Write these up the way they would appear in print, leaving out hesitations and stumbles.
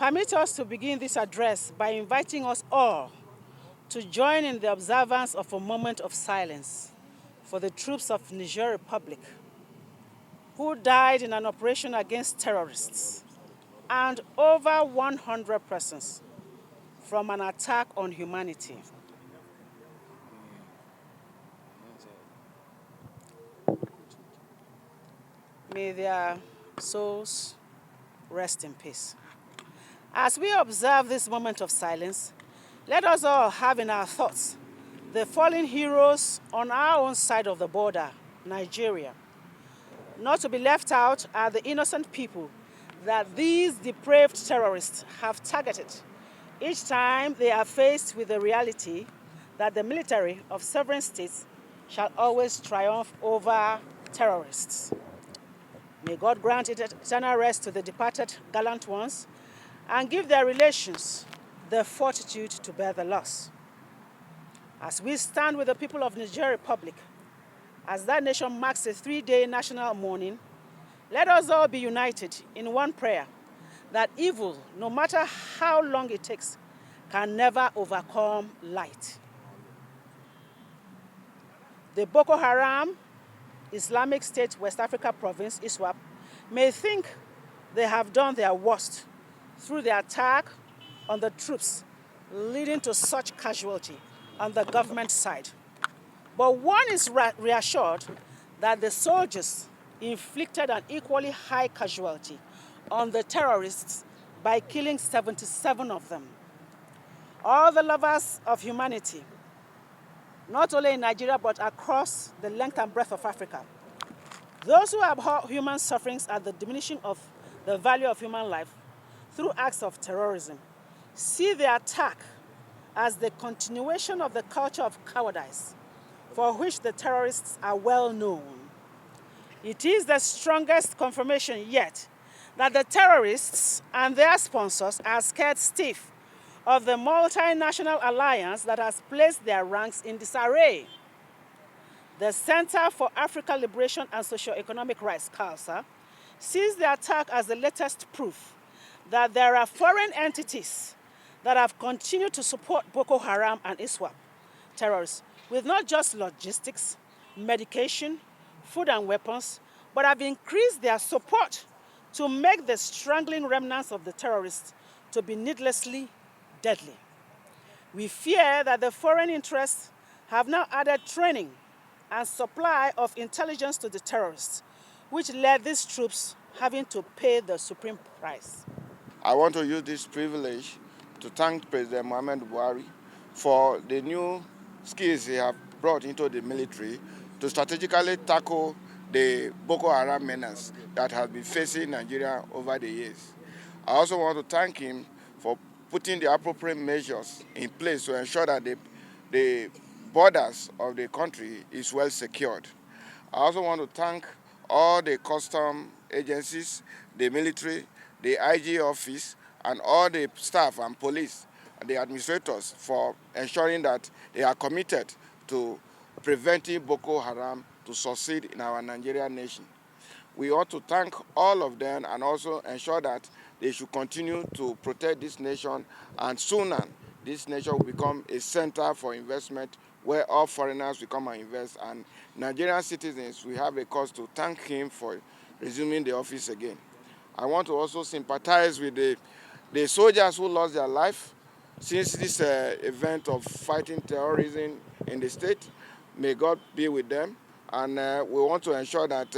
Permit us to begin this address by inviting us all to join in the observance of a moment of silence for the troops of Niger Republic who died in an operation against terrorists and over 100 persons from an attack on humanity. May their souls rest in peace. As we observe this moment of silence, let us all have in our thoughts the fallen heroes on our own side of the border, Nigeria. Not to be left out are the innocent people that these depraved terrorists have targeted each time they are faced with the reality that the military of sovereign states shall always triumph over terrorists. May God grant eternal rest to the departed gallant ones and give their relations the fortitude to bear the loss. As we stand with the people of Niger Republic, as that nation marks a 3-day national mourning, let us all be united in one prayer that evil, no matter how long it takes, can never overcome light. The Boko Haram Islamic State West Africa Province, ISWAP, may think they have done their worst through the attack on the troops, leading to such casualty on the government side. But one is reassured that the soldiers inflicted an equally high casualty on the terrorists by killing 77 of them. All the lovers of humanity, not only in Nigeria but across the length and breadth of Africa, those who abhor human sufferings at the diminishing of the value of human life through acts of terrorism, see the attack as the continuation of the culture of cowardice for which the terrorists are well known. It is the strongest confirmation yet that the terrorists and their sponsors are scared stiff of the multinational alliance that has placed their ranks in disarray. The Center for African Liberation and Socio-Economic Rights, CALSER, sees the attack as the latest proof that there are foreign entities that have continued to support Boko Haram and ISWAP terrorists with not just logistics, medication, food and weapons, but have increased their support to make the strangling remnants of the terrorists to be needlessly deadly. We fear that the foreign interests have now added training and supply of intelligence to the terrorists, which led these troops having to pay the supreme price. I want to use this privilege to thank President Mahamadou Buhari for the new skills he has brought into the military to strategically tackle the Boko Haram menace that has been facing Nigeria over the years. I also want to thank him for putting the appropriate measures in place to ensure that the borders of the country is well secured. I also want to thank all the custom agencies, the military, the IG office, and all the staff and police and the administrators for ensuring that they are committed to preventing Boko Haram to succeed in our Nigerian nation. We ought to thank all of them and also ensure that they should continue to protect this nation, and sooner this nation will become a center for investment where all foreigners will come and invest, and Nigerian citizens will have a cause to thank him for resuming the office again. I want to also sympathize with the soldiers who lost their life since this event of fighting terrorism in the state. May God be with them, and we want to ensure that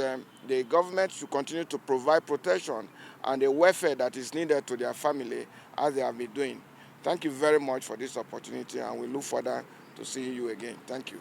the government should continue to provide protection and the welfare that is needed to their family as they have been doing. Thank you very much for this opportunity, and we look forward to seeing you again. Thank you.